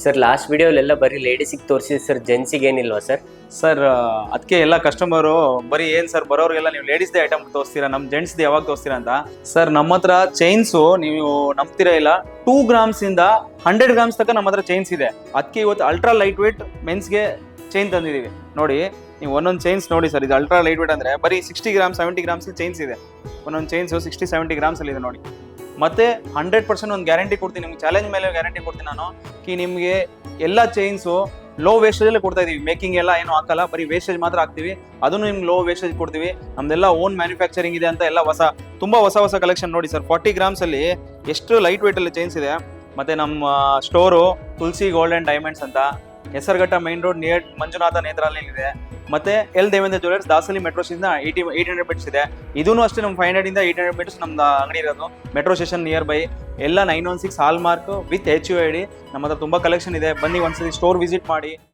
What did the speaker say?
Sir last ವಿಡಿಯೋಲೆಲ್ಲ ಬರೀ ಲೇಡೀಸಿಗೆ ತೋರಿಸಿದೆ sir, ಜೆಂಟ್ಸಿಗೆ ಏನಿಲ್ವಾ sir? Sir ಅದಕ್ಕೆ ಎಲ್ಲ ಕಸ್ಟಮರು ಬರೀ ಏನು ಸರ್ ಬರೋರಿಗೆಲ್ಲ ನೀವು ಲೇಡೀಸ್ದೇ ಐಟಮ್ ತೋರಿಸ್ತೀರಾ, ನಮ್ಮ ಜೆಂಟ್ಸ್ದು ಯಾವಾಗ ತೋರಿಸ್ತೀರಾ ಅಂತ. ಸರ್ ನಮ್ಮ ಹತ್ರ ಚೈನ್ಸು ನೀವು ನಂಬ್ತೀರಾ ಇಲ್ಲ, 2 ಗ್ರಾಮ್ಸಿಂದ 100 ಗ್ರಾಮ್ಸ್ ತನಕ ನಮ್ಮ ಹತ್ರ ಚೈನ್ಸ್ ಇದೆ. ಅದಕ್ಕೆ ಇವತ್ತು ಅಲ್ಟ್ರಾ ಲೈಟ್ ವೇಟ್ ಮೆನ್ಸ್ಗೆ ಚೈನ್ ತಂದಿದ್ದೀವಿ. ನೋಡಿ ನೀವು ಒಂದೊಂದು ಚೈನ್ಸ್ ನೋಡಿ ಸರ್, ಇದು ಅಲ್ಟ್ರಾ ಲೈಟ್ ವೇಟ್ ಅಂದರೆ ಬರೀ 60 ಗ್ರಾಮ್ 70 ಗ್ರಾಮ್ಸ್ ಚೈನ್ಸ್ ಇದೆ. ಒಂದೊಂದು ಚೈನ್ಸು 60-70 ಗ್ರಾಮ್ಸಲ್ಲಿ ಇದೆ ನೋಡಿ. ಮತ್ತೆ 100% ಒಂದು ಗ್ಯಾರಂಟಿ ಕೊಡ್ತೀನಿ, ನಿಮ್ಗೆ ಚಾಲೆಂಜ್ ಮೇಲೆ ಗ್ಯಾರಂಟಿ ಕೊಡ್ತೀನಿ ನಾನು. ನಿಮಗೆ ಎಲ್ಲ ಚೈನ್ಸು ಲೋ ವೇಸ್ಟೇಜಲ್ಲೇ ಕೊಡ್ತಾ ಇದೀವಿ. ಮೇಕಿಂಗ್ ಎಲ್ಲ ಏನು ಹಾಕಲ್ಲ, ಬರೀ ವೇಸ್ಟೇಜ್ ಮಾತ್ರ ಹಾಕ್ತೀವಿ. ಅದನ್ನು ನಿಮ್ಗೆ ಲೋ ವೇಸ್ಟೇಜ್ ಕೊಡ್ತೀವಿ. ನಮ್ದೆಲ್ಲ ಓನ್ ಮ್ಯಾನುಫ್ಯಾಕ್ಚರಿಂಗ್ ಇದೆ ಅಂತ ಎಲ್ಲ ತುಂಬ ಹೊಸ ಕಲೆಕ್ಷನ್ ನೋಡಿ ಸರ್. 40 ಗ್ರಾಮ್ಸಲ್ಲಿ ಎಷ್ಟು ಲೈಟ್ ವೇಟಲ್ಲಿ ಚೈನ್ಸ್ ಇದೆ. ಮತ್ತು ನಮ್ಮ store Tulasi gold and diamonds ಅಂತ, Hesaraghatta main road near Manjunatha Netralaya ಇದೆ. ಮತ್ತೆ L Devendra jewellers Dasali metro station 800 metres ಇದೆ. ಇದೂ ಅಷ್ಟೇ ನಮ್ಮ 500 ಇಂದ 800 ಮೀಟರ್ಸ್ ನಮ್ದು ಅಂಗಡಿ ಇರೋದು, ಮೆಟ್ರೋ ಸ್ಟೇಷನ್ ನಿಯರ್ ಬೈ. ಎಲ್ಲ 916 ಹಾಲ್ ಮಾರ್ಕ್ ವಿತ್ HUID. ನಮ್ಮ ಹತ್ರ ತುಂಬ ಕಲೆಕ್ಷನ್ ಇದೆ, ಬನ್ನಿ ಒಂದ್ಸತಿ ಸ್ಟೋರ್ ವಿಸಿಟ್ ಮಾಡಿ.